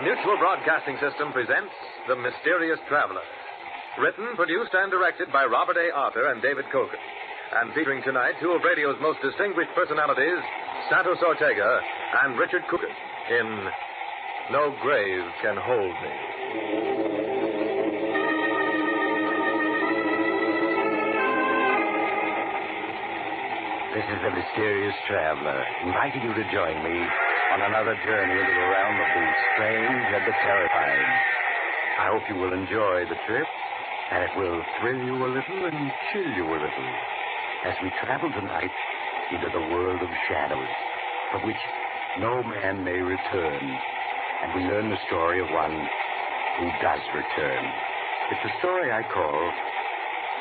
Mutual Broadcasting System presents The Mysterious Traveler. Written, produced, and directed by Robert A. Arthur and David Cogan. And featuring tonight two of radio's most distinguished personalities, Santos Ortega and Richard Coogan, in No Grave Can Hold Me. This is the Mysterious Traveler, inviting you to join me on another journey into the realm of the strange and the terrifying. I hope you will enjoy the trip, and it will thrill you a little and chill you a little as we travel tonight into the world of shadows, from which no man may return, and we learn the story of one who does return. It's a story I call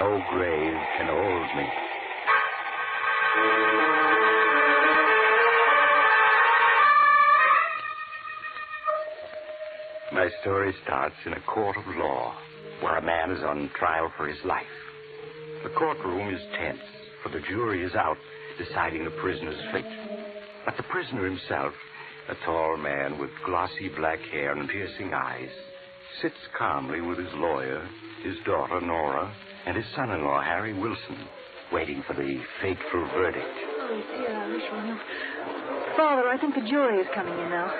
No Grave Can Hold Me. My story starts in a court of law, where a man is on trial for his life. The courtroom is tense, for the jury is out deciding the prisoner's fate. But the prisoner himself, a tall man with glossy black hair and piercing eyes, sits calmly with his lawyer, his daughter Nora, and his son-in-law Harry Wilson, waiting for the fateful verdict. Oh, dear, I wish we knew. Father, I think the jury is coming in now.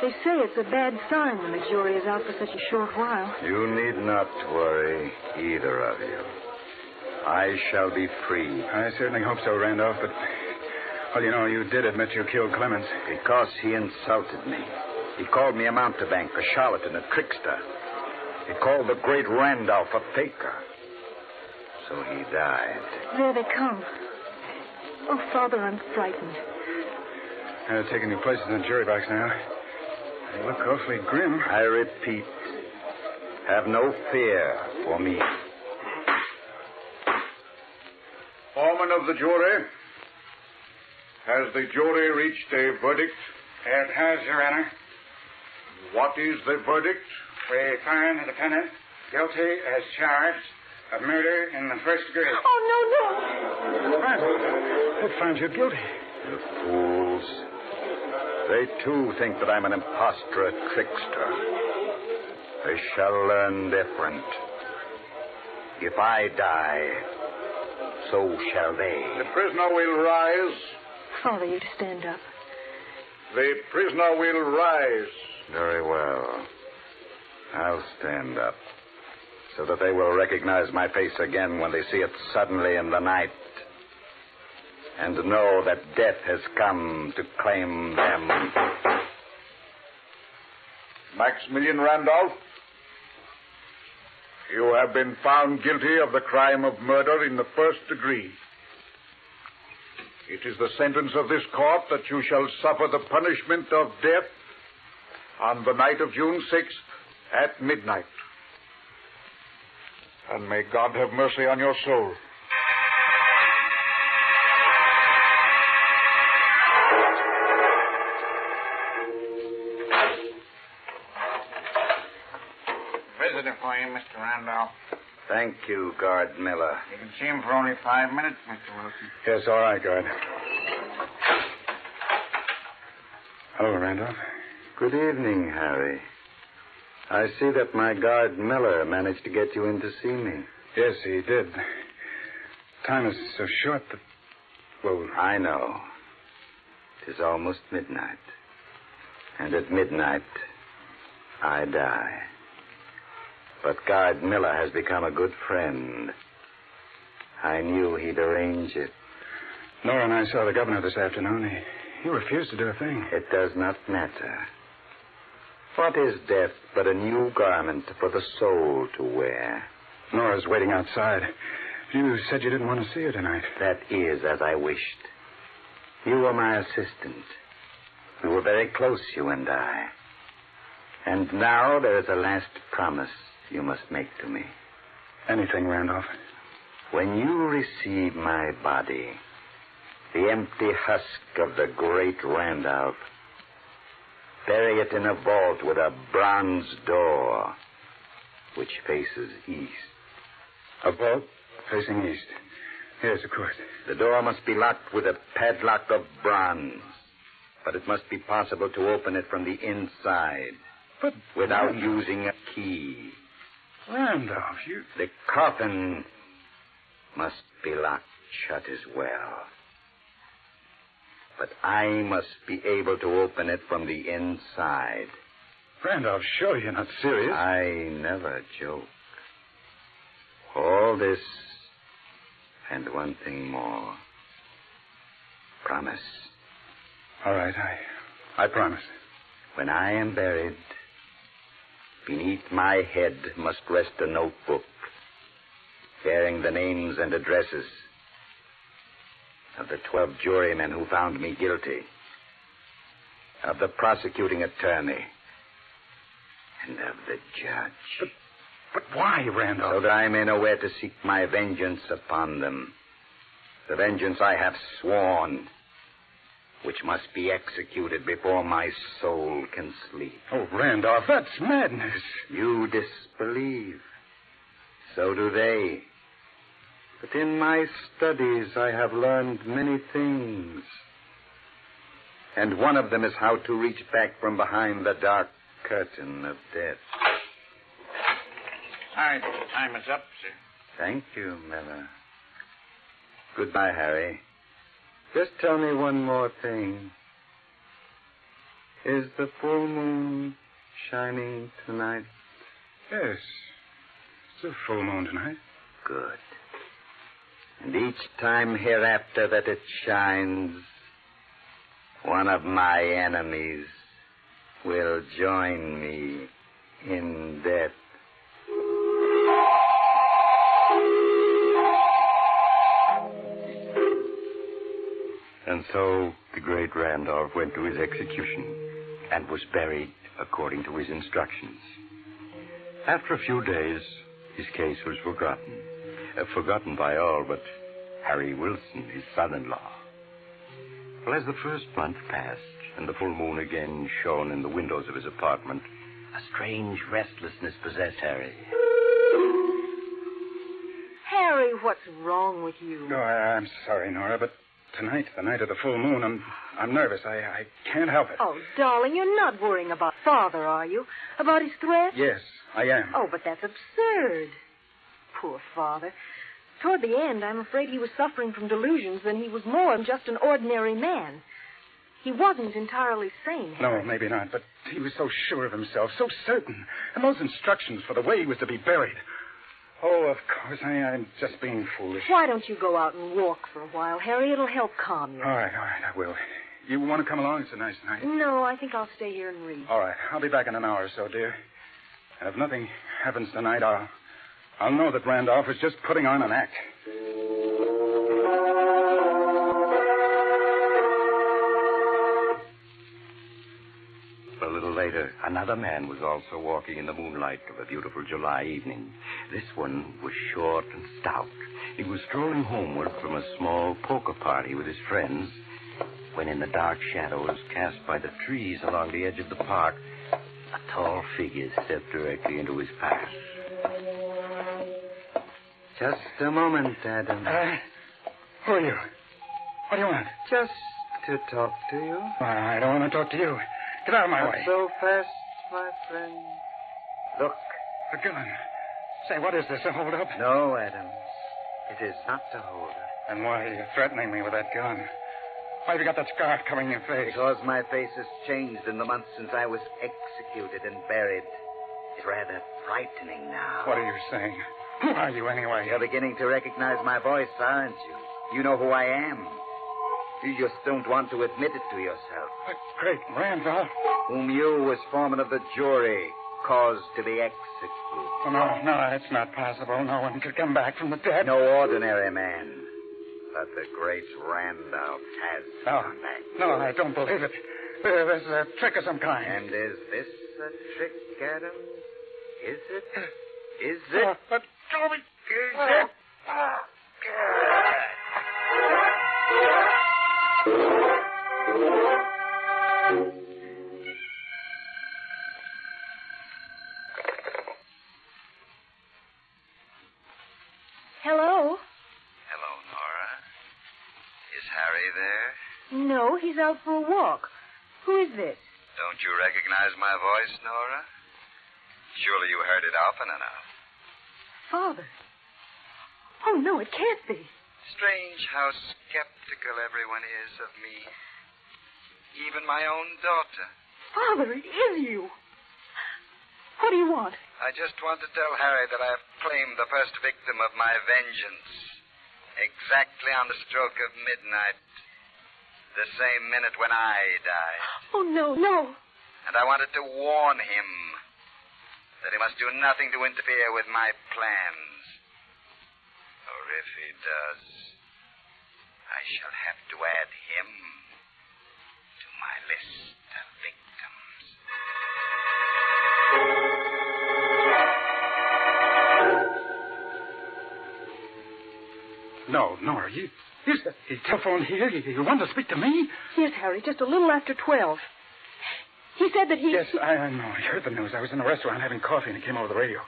They say it's a bad sign when the jury is out for such a short while. You need not worry, either of you. I shall be free. I certainly hope so, Randolph, but... Well, you know, you did admit you killed Clemens. Because he insulted me. He called me a mountebank, a charlatan, a trickster. He called the great Randolph a faker. So he died. There they come. Oh, Father, I'm frightened. They're taking your places in the jury box now. They look awfully grim. I repeat, have no fear for me. Foreman of the jury, has the jury reached a verdict? It has, Your Honor. What is the verdict? We find the defendant guilty as charged of murder in the first degree. Oh, no. It finds you guilty. The fools. They, too, think that I'm an impostor, a trickster. They shall learn different. If I die, so shall they. The prisoner will rise. Father, you to stand up. The prisoner will rise. Very well. I'll stand up, so that they will recognize my face again when they see it suddenly in the night, and know that death has come to claim them. Maximilian Randolph, you have been found guilty of the crime of murder in the first degree. It is the sentence of this court that you shall suffer the punishment of death on the night of June 6th at midnight. And may God have mercy on your soul. Visitor for you, Mr. Randolph. Thank you, Guard Miller. You can see him for only 5 minutes, Mr. Wilson. Yes, all right, Guard. Hello, Randolph. Good evening, Harry. I see that my guard Miller managed to get you in to see me. Yes, he did. Time is so short that... Well, I know. It is almost midnight. And at midnight, I die. But Guard Miller has become a good friend. I knew he'd arrange it. Nora and I saw the governor this afternoon. He refused to do a thing. It does not matter. What is death but a new garment for the soul to wear? Nora's waiting outside. You said you didn't want to see her tonight. That is as I wished. You were my assistant. We were very close, you and I. And now there is a last promise you must make to me. Anything, Randolph. When you receive my body, the empty husk of the great Randolph, bury it in a vault with a bronze door which faces east. A vault facing east? Yes, of course. The door must be locked with a padlock of bronze. But it must be possible to open it from the inside. But without using a key. Randolph, you... The coffin must be locked shut as well. But I must be able to open it from the inside. Randolph, sure you're not serious. I never joke. All this and one thing more. Promise. All right, I promise. When I am buried, beneath my head must rest a notebook bearing the names and addresses of the 12 jurymen who found me guilty, of the prosecuting attorney, and of the judge. But why, Randolph? So that I may know where to seek my vengeance upon them. The vengeance I have sworn, which must be executed before my soul can sleep. Oh, Randolph, that's madness. You disbelieve. So do they. But in my studies, I have learned many things. And one of them is how to reach back from behind the dark curtain of death. All right, time is up, sir. Thank you, Miller. Goodbye, Harry. Just tell me one more thing. Is the full moon shining tonight? Yes. It's a full moon tonight. Good. And each time hereafter that it shines, one of my enemies will join me in death. And so the great Randolph went to his execution and was buried according to his instructions. After a few days, his case was forgotten. Forgotten by all but Harry Wilson, his son-in-law. Well, as the first month passed and the full moon again shone in the windows of his apartment, a strange restlessness possessed Harry. Harry, what's wrong with you? No, I'm sorry, Nora, but tonight, the night of the full moon, I'm nervous. I can't help it. Oh, darling, you're not worrying about Father, are you? About his threat? Yes, I am. Oh, but that's absurd. Poor Father. Toward the end, I'm afraid he was suffering from delusions, and he was more than just an ordinary man. He wasn't entirely sane, Harry. No, maybe not, but he was so sure of himself, so certain. And those instructions for the way he was to be buried. Oh, of course, I'm just being foolish. Why don't you go out and walk for a while, Harry? It'll help calm you. All right, I will. You want to come along? It's a nice night. No, I think I'll stay here and read. All right, I'll be back in an hour or so, dear. And if nothing happens tonight, I'll know that Randolph is just putting on an act. A little later, another man was also walking in the moonlight of a beautiful July evening. This one was short and stout. He was strolling homeward from a small poker party with his friends when, in the dark shadows cast by the trees along the edge of the park, a tall figure stepped directly into his path. Just a moment, Adam. Who are you? What do you want? Just to talk to you. I don't want to talk to you. Get out of my Not way. so fast, my friend. Look. A gun. Say, what is this, a hold-up? No, Adam. It is not to hold her. Then why are you threatening me with that gun? Why have you got that scarf covering your face? Because my face has changed in the months since I was executed and buried. It's rather frightening now. What are you saying? Who are you, anyway? You're beginning to recognize my voice, aren't you? You know who I am. You just don't want to admit it to yourself. But great Randolph. Whom you, as foreman of the jury, caused to be executed. Oh, no, it's not possible. No one could come back from the dead. No ordinary man. But the great Randolph has come back. No, I don't believe it. There's a trick of some kind. And is this a trick, Adam? Is it? Is it? But Toby, Is it? Hello? Hello, Nora. Is Harry there? No, he's out for a walk. Who is this? Don't you recognize my voice, Nora? Surely you heard it often enough. Father. Oh, no, it can't be. Strange how skeptical everyone is of me. Even my own daughter. Father, it is you. What do you want? I just want to tell Harry that I have claimed the first victim of my vengeance. Exactly on the stroke of midnight. The same minute when I died. Oh, no, no. And I wanted to warn him that he must do nothing to interfere with my plans. Or if he does, I shall have to add him to my list of victims. No, Nora, you telephoned here? You wanted to speak to me? Yes, Harry, just a little after 12. He said that he... Yes, I know. I heard the news. I was in a restaurant having coffee, and he came over the radio.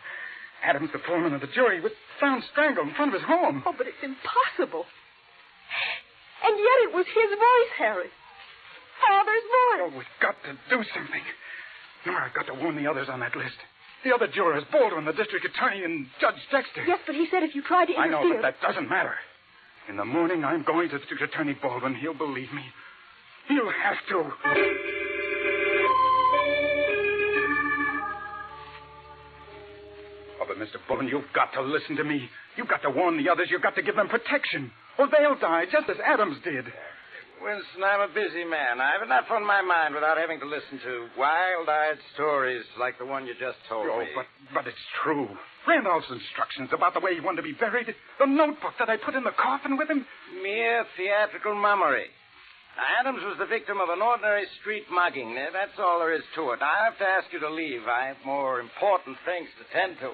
Adams, the foreman of the jury, was found strangled in front of his home. Oh, but it's impossible. And yet it was his voice, Harry. Father's voice. Oh, we've got to do something. Nora, I've got to warn the others on that list. The other jurors, Baldwin, the district attorney, and Judge Dexter. Yes, but he said if you tried to interfere... I know, but that doesn't matter. In the morning, I'm going to District Attorney Baldwin. He'll believe me. He'll have to. Oh, but Mr. Baldwin, you've got to listen to me. You've got to warn the others. You've got to give them protection. Or they'll die, just as Adams did. Winston, I'm a busy man. I have enough on my mind without having to listen to wild-eyed stories like the one you just told me. But it's true. Randolph's instructions about the way he wanted to be buried, the notebook that I put in the coffin with him. Mere theatrical mummery. Adams was the victim of an ordinary street mugging. That's all there is to it. I have to ask you to leave. I have more important things to tend to.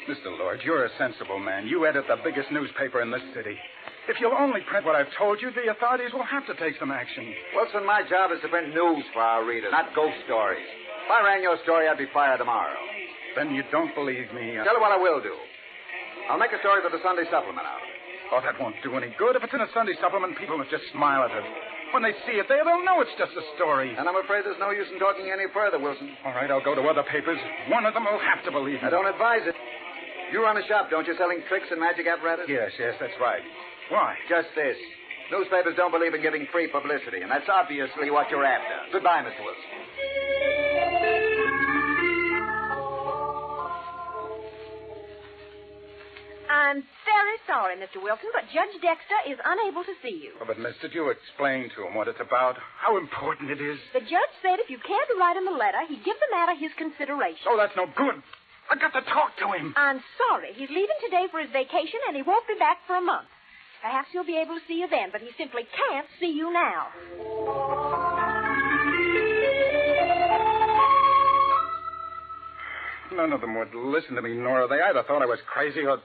Mr. Lord, you're a sensible man. You edit the biggest newspaper in this city. If you'll only print what I've told you, the authorities will have to take some action. Wilson, my job is to print news for our readers, not ghost stories. If I ran your story, I'd be fired tomorrow. Then you don't believe me. Tell you what I will do. I'll make a story for the Sunday supplement out of it. Oh, that won't do any good. If it's in a Sunday supplement, people will just smile at it. When they see it, they'll know it's just a story. And I'm afraid there's no use in talking any further, Wilson. All right, I'll go to other papers. One of them will have to believe me. I don't advise it. You run a shop, don't you, selling tricks and magic apparatus? Yes, that's right. Why? Just this. Newspapers don't believe in giving free publicity, and that's obviously what you're after. Goodbye, Mr. Wilson. I'm very sorry, Mr. Wilson, but Judge Dexter is unable to see you. Oh, but, miss, did you explain to him what it's about? How important it is? The judge said if you cared to write him a letter, he'd give the matter his consideration. Oh, that's no good. I got to talk to him. I'm sorry. He's leaving today for his vacation, and he won't be back for a month. Perhaps he'll be able to see you then, but he simply can't see you now. None of them would listen to me, Nora. They either thought I was crazy or...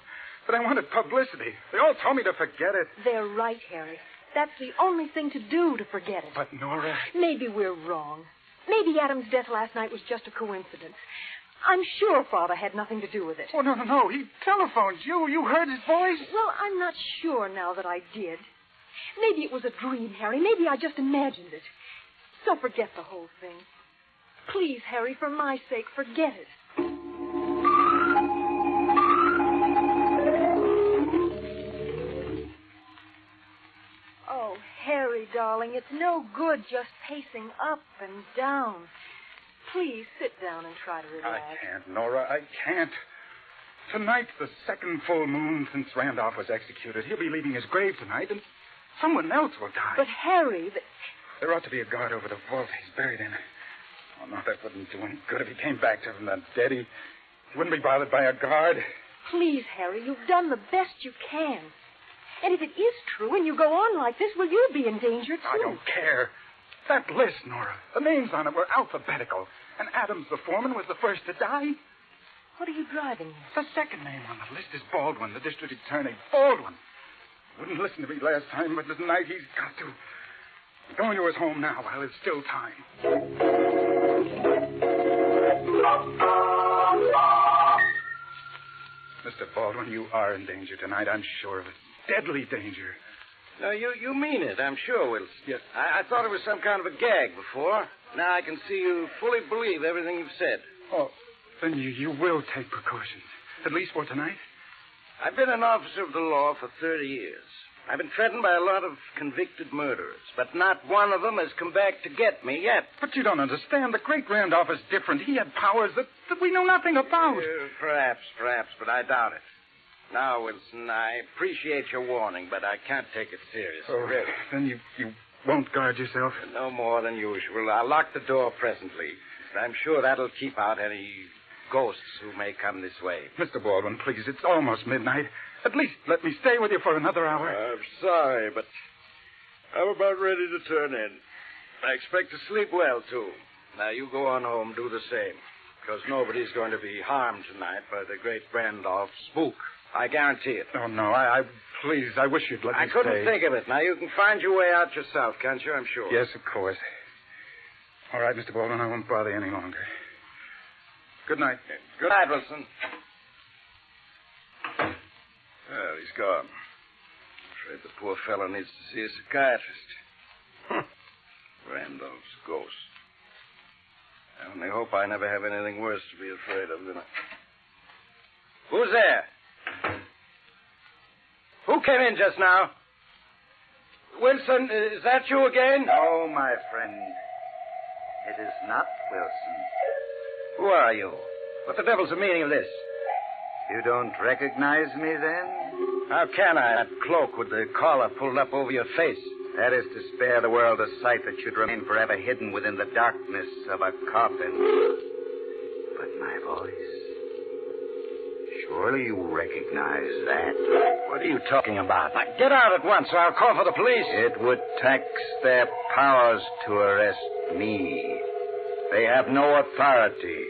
But I wanted publicity. They all told me to forget it. They're right, Harry. That's the only thing to do to forget it. But, Nora... Maybe we're wrong. Maybe Adam's death last night was just a coincidence. I'm sure Father had nothing to do with it. Oh, no. He telephoned you. You heard his voice? Well, I'm not sure now that I did. Maybe it was a dream, Harry. Maybe I just imagined it. So forget the whole thing. Please, Harry, for my sake, forget it. Oh, Harry, darling, it's no good just pacing up and down. Please sit down and try to relax. I can't, Nora. I can't. Tonight's the second full moon since Randolph was executed. He'll be leaving his grave tonight, and someone else will die. But, Harry, There ought to be a guard over the vault he's buried in. Oh, no, that wouldn't do any good if he came back to from the dead. He wouldn't be bothered by a guard. Please, Harry, you've done the best you can. And if it is true and you go on like this, well, you'll be in danger, too. I don't care. That list, Nora, the names on it were alphabetical. And Adams, the foreman, was the first to die. What are you driving at? The second name on the list is Baldwin, the district attorney. Baldwin. Wouldn't listen to me last time, but tonight he's got to. I'm going to his home now while there's still time. Mr. Baldwin, you are in danger tonight. I'm sure of it. deadly danger. No, you mean it, I'm sure, Wilson. Yes. I thought it was some kind of a gag before. Now I can see you fully believe everything you've said. Oh, then you will take precautions, at least for tonight? I've been an officer of the law for 30 years. I've been threatened by a lot of convicted murderers, but not one of them has come back to get me yet. But you don't understand. The great Randolph is different. He had powers that we know nothing about. Perhaps, but I doubt it. Now, Wilson, I appreciate your warning, but I can't take it seriously, really. Then you won't guard yourself? No more than usual. I'll lock the door presently. I'm sure that'll keep out any ghosts who may come this way. Mr. Baldwin, please, it's almost midnight. At least let me stay with you for another hour. I'm sorry, but I'm about ready to turn in. I expect to sleep well, too. Now, you go on home, do the same, because nobody's going to be harmed tonight by the great Randolph spook. I guarantee it. Oh, no, please, I wish you'd let me I couldn't stay. think of it. Now, you can find your way out yourself, can't you? I'm sure. Yes, of course. All right, Mr. Baldwin, I won't bother you any longer. Good night. Good night, Wilson. Well, he's gone. Afraid the poor fellow needs to see a psychiatrist. Randolph's ghost. I only hope I never have anything worse to be afraid of than I... Who's there? Who came in just now? Wilson, is that you again? No, my friend. It is not Wilson. Who are you? What the devil's the meaning of this? You don't recognize me, then? How can I? That cloak with the collar pulled up over your face. That is to spare the world a sight that should remain forever hidden within the darkness of a coffin. But my voice... Surely you recognize that. What are you talking about? Now, get out at once or I'll call for the police. It would tax their powers to arrest me. They have no authority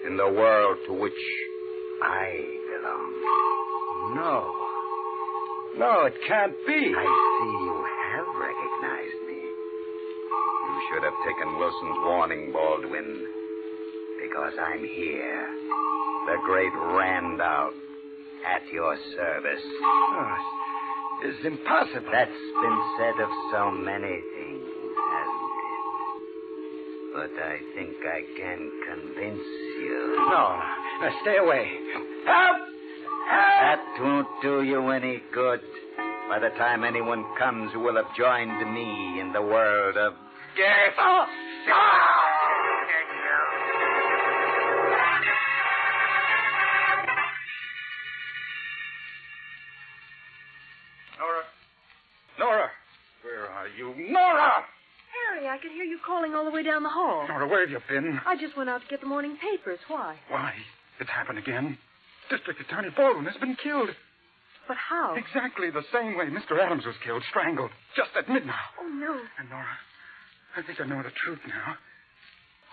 in the world to which I belong. No, it can't be. I see you have recognized me. You should have taken Wilson's warning, Baldwin, because I'm here. The great Randolph, at your service. Oh, it's impossible. That's been said of so many things, hasn't it? But I think I can convince you. No, stay away. Help! That won't do you any good. By the time anyone comes who will have joined me in the world of death. Oh! Nora! Where are you? Nora! Harry, I could hear you calling all the way down the hall. Nora, where have you been? I just went out to get the morning papers. Why? Why? It's happened again. District Attorney Baldwin has been killed. But how? Exactly the same way Mr. Adams was killed, strangled, just at midnight. Oh, no. And Nora, I think I know the truth now.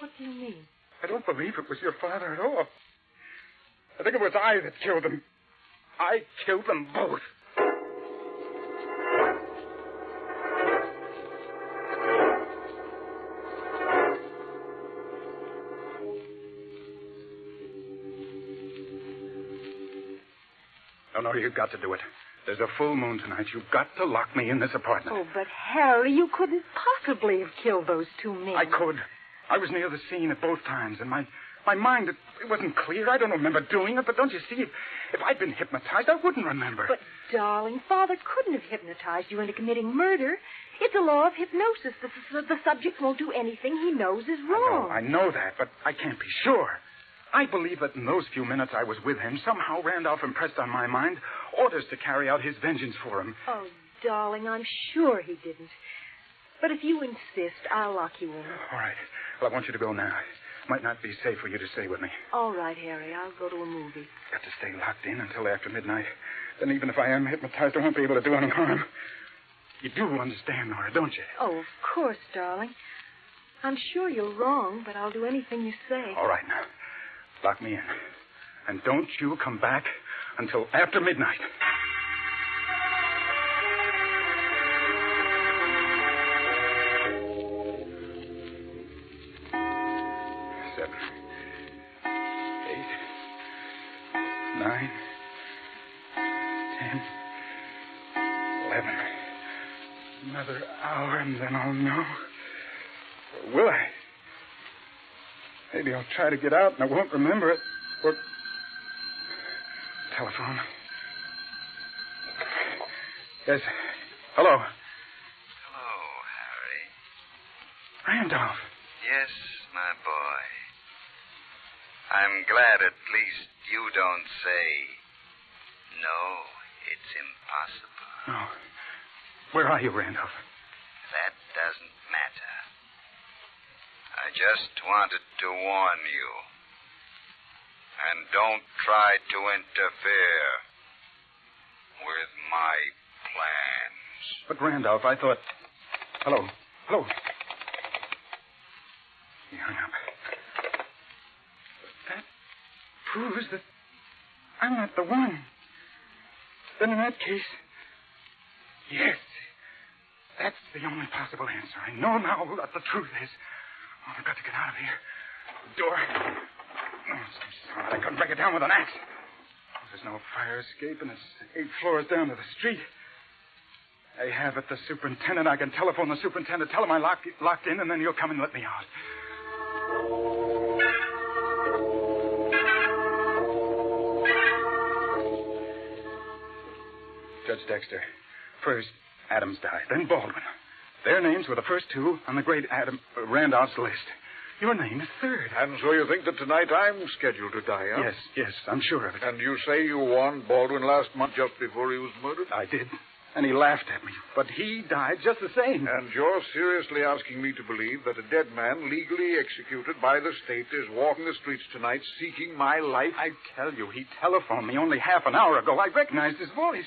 What do you mean? I don't believe it was your father at all. I think it was I that killed them. I killed them both. No, you've got to do it. There's a full moon tonight. You've got to lock me in this apartment. Oh, but Harry, you couldn't possibly have killed those two men. I could. I was near the scene at both times, and my mind, it wasn't clear. I don't remember doing it, but don't you see, if I'd been hypnotized, I wouldn't remember. But, darling, Father couldn't have hypnotized you into committing murder. It's a law of hypnosis. The subject won't do anything he knows is wrong. I know that, but I can't be sure. I believe that in those few minutes I was with him, somehow Randolph impressed on my mind orders to carry out his vengeance for him. Oh, darling, I'm sure he didn't. But if you insist, I'll lock you in. All right. Well, I want you to go now. Might not be safe for you to stay with me. All right, Harry. I'll go to a movie. Got to stay locked in until after midnight. Then even if I am hypnotized, I won't be able to do any harm. You do understand, Nora, don't you? Oh, of course, darling. I'm sure you're wrong, but I'll do anything you say. All right, now. Lock me in. And don't you come back until after midnight. Seven, 8, 9, 10, hour, and then I'll know. Or will I? Maybe I'll try to get out and I won't remember it. Or... Telephone. Yes. Hello. Hello, Harry. Randolph. Yes, my boy. I'm glad at least you don't say, no, it's impossible. No. Where are you, Randolph? That doesn't matter. I just wanted to warn you. And don't try to interfere with my plans. But, Randolph, I thought... Hello. Hello. He hung up. That proves that I'm not the one. Then in that case... Yes. That's the only possible answer. I know now what the truth is. Oh, I've got to get out of here. The door... Oh, so I couldn't break it down with an axe. There's no fire escape, and it's 8 floors down to the street. I have it, the superintendent. I can telephone the superintendent, tell him I'm locked in, and then he'll come and let me out. Judge Dexter, first Adams died, then Baldwin. Their names were the first 2 on the great Randolph's list. Your name is third. And so you think that tonight I'm scheduled to die, huh? Yes, I'm sure of it. And you say you warned Baldwin last month just before he was murdered? I did. And he laughed at me. But he died just the same. And you're seriously asking me to believe that a dead man legally executed by the state is walking the streets tonight seeking my life? I tell you, he telephoned me only half an hour ago. I recognized his voice.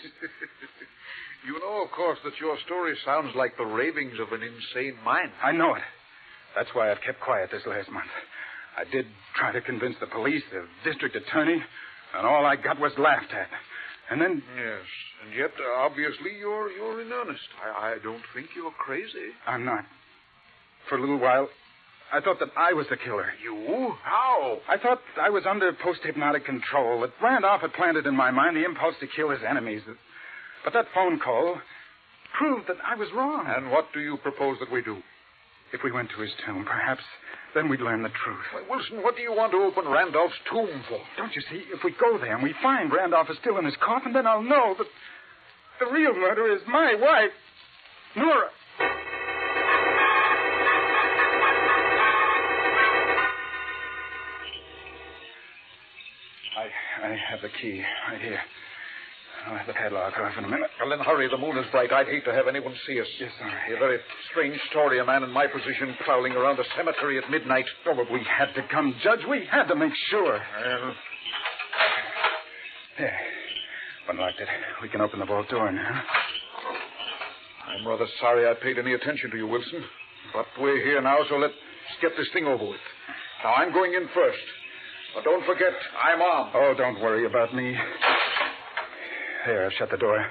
You know, of course, that your story sounds like the ravings of an insane mind. I know it. That's why I've kept quiet this last month. I did try to convince the police, the district attorney, and all I got was laughed at. And then... Yes, and yet, obviously, you're in earnest. I don't think you're crazy. I'm not. For a little while, I thought that I was the killer. You? How? I thought I was under post-hypnotic control, that Randolph had planted in my mind the impulse to kill his enemies. But that phone call proved that I was wrong. And what do you propose that we do? If we went to his tomb, perhaps then we'd learn the truth. Why, Wilson, what do you want to open Randolph's tomb for? Don't you see? If we go there and we find Randolph is still in his coffin, then I'll know that the real murderer is my wife, Nora. I have the key right here. I'll have the padlock off in a minute. Well, then hurry. The moon is bright. I'd hate to have anyone see us. Yes, all right. A very strange story, a man in my position prowling around a cemetery at midnight. Oh, but we had to come, Judge. We had to make sure. Well... There. Unlocked it. We can open the vault door now. I'm rather sorry I paid any attention to you, Wilson. But we're here now, so let's get this thing over with. Now, I'm going in first. But don't forget, I'm armed. Oh, don't worry about me. There, I've shut the door.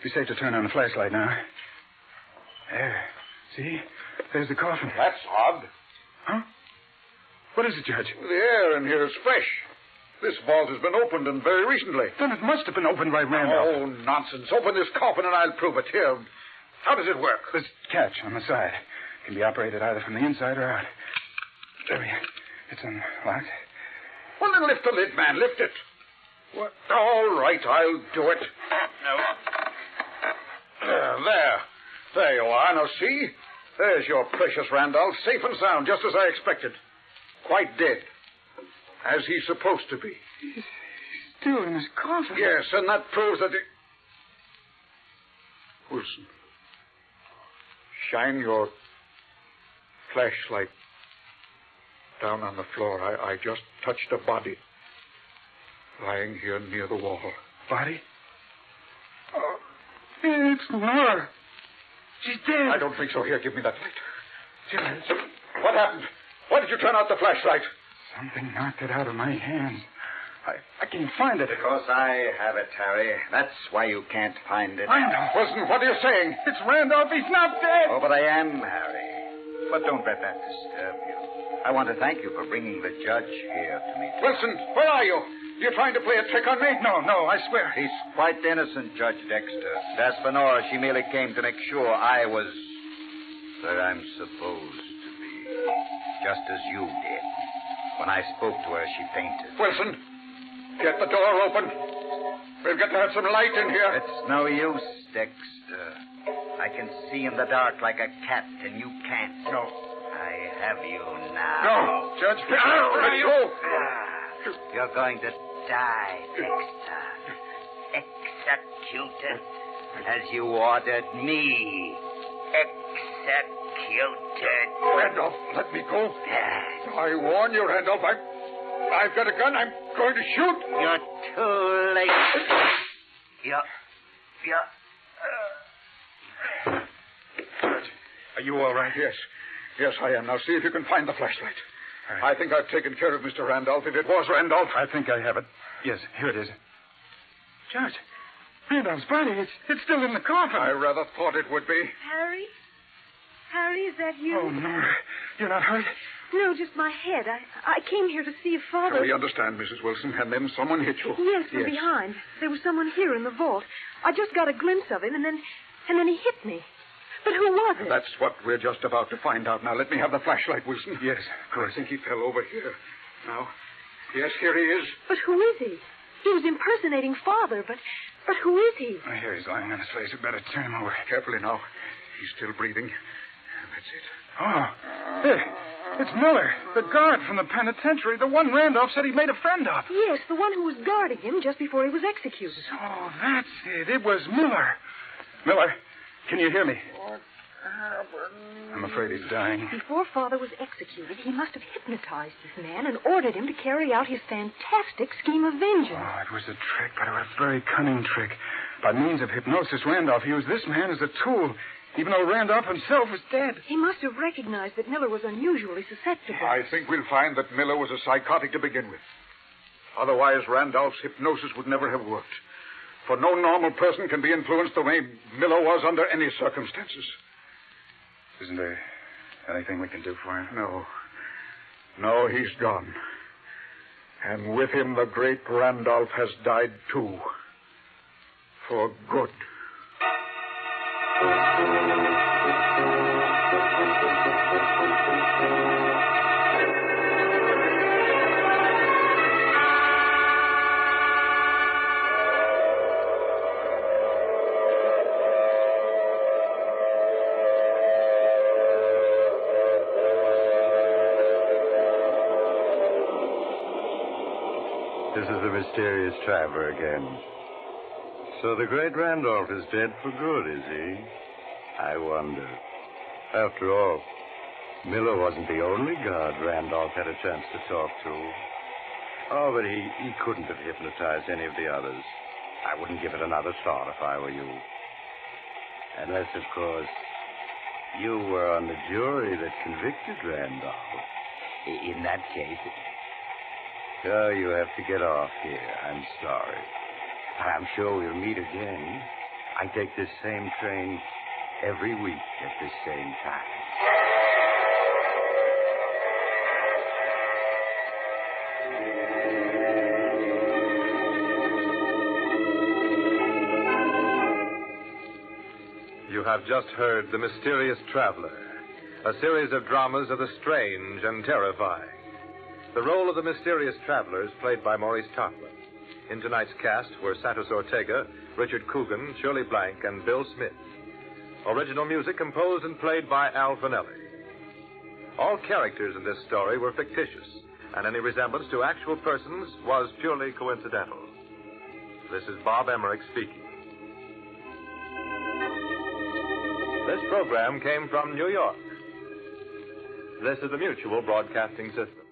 Be safe to turn on the flashlight now. There. See? There's the coffin. That's odd. Huh? What is it, Judge? The air in here is fresh. This vault has been opened, and very recently. Then it must have been opened by Randolph. Oh, nonsense. Open this coffin, and I'll prove it. Here. How does it work? This catch on the side. Can be operated either from the inside or out. There we are. It's unlocked. Well, then lift the lid, man. Lift it. What? All right, I'll do it. There. There you are. Now, see? There's your precious Randolph, safe and sound, just as I expected. Quite dead. As he's supposed to be. He's still in his coffin. Yes, and that proves that Wilson, shine your flashlight down on the floor. I just touched a body lying here near the wall. Body? Oh, it's Nora. She's dead. I don't think so. Here, give me that light. Judge. What happened? Why did you turn out the flashlight? Something knocked it out of my hands. I can't find it. Because I have it, Harry. That's why you can't find it. Randolph. Wilson, what are you saying? It's Randolph. He's not dead. Oh, but I am, Harry. But don't let that disturb you. I want to thank you for bringing the judge here to me. Wilson, where are you? You're trying to play a trick on me? No, I swear. He's quite innocent, Judge Dexter. As for Nora, she merely came to make sure I was where I'm supposed to be. Just as you did. When I spoke to her, she fainted. Wilson, get the door open. We've got to have some light in here. It's no use, Dexter. I can see in the dark like a cat, and you can't. No. I have you now. No, Judge. Let go. You're going to die, Dexter. Executed as you ordered me. Executed. Randolph, let me go. I warn you, Randolph. I've got a gun. I'm going to shoot. You're too late. You're... Are you all right? Yes. Yes, I am. Now, see if you can find the flashlight. I think I've taken care of Mr. Randolph. If it was Randolph. I think I have it. Yes, here it is. Judge, Randolph's body, it's still in the coffin. I rather thought it would be. Harry? Harry, is that you? Oh, no. You're not hurt? No, just my head. I came here to see if Father... We understand, Mrs. Wilson. And then someone hit you. Yes, from behind. There was someone here in the vault. I just got a glimpse of him, and then he hit me. But who was it? That's what we're just about to find out. Now, let me have the flashlight, Wilson. Yes, of course. I think he fell over here. Now, yes, here he is. But who is he? He was impersonating Father, but who is he? I hear he's lying on his face. We better turn him over. Carefully now. He's still breathing. That's it. Oh, hey, it's Miller, the guard from the penitentiary, the one Randolph said he made a friend of. Yes, the one who was guarding him just before he was executed. Oh, that's it. It was Miller. Miller, can you hear me? What happened? I'm afraid he's dying. Before Father was executed, he must have hypnotized this man and ordered him to carry out his fantastic scheme of vengeance. Oh, it was a trick, but a very cunning trick. By means of hypnosis, Randolph used this man as a tool, even though Randolph himself was dead. He must have recognized that Miller was unusually susceptible. I think we'll find that Miller was a psychotic to begin with. Otherwise, Randolph's hypnosis would never have worked. For no normal person can be influenced the way Miller was under any circumstances. Isn't there anything we can do for him? No. No, he's gone. And with him, the great Randolph has died, too. For good. This is the mysterious traveler again. So the great Randolph is dead for good, is he? I wonder. After all, Miller wasn't the only guard Randolph had a chance to talk to. Oh, but he couldn't have hypnotized any of the others. I wouldn't give it another thought if I were you. Unless, of course, you were on the jury that convicted Randolph. In that case... Oh, you have to get off here. I'm sorry. I'm sure we'll meet again. I take this same train every week at this same time. You have just heard The Mysterious Traveler, a series of dramas of the strange and terrifying. The role of the mysterious traveler is played by Maurice Tarplin. In tonight's cast were Santos Ortega, Richard Coogan, Shirley Blank, and Bill Smith. Original music composed and played by Al Finelli. All characters in this story were fictitious, and any resemblance to actual persons was purely coincidental. This is Bob Emmerich speaking. This program came from New York. This is the Mutual Broadcasting System.